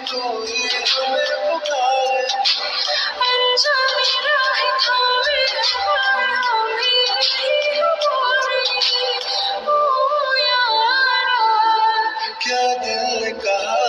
कोई हमें पुकारे, अनजानी राह थामे हमें हमारी, ओ यारा। क्या दिल ने कहा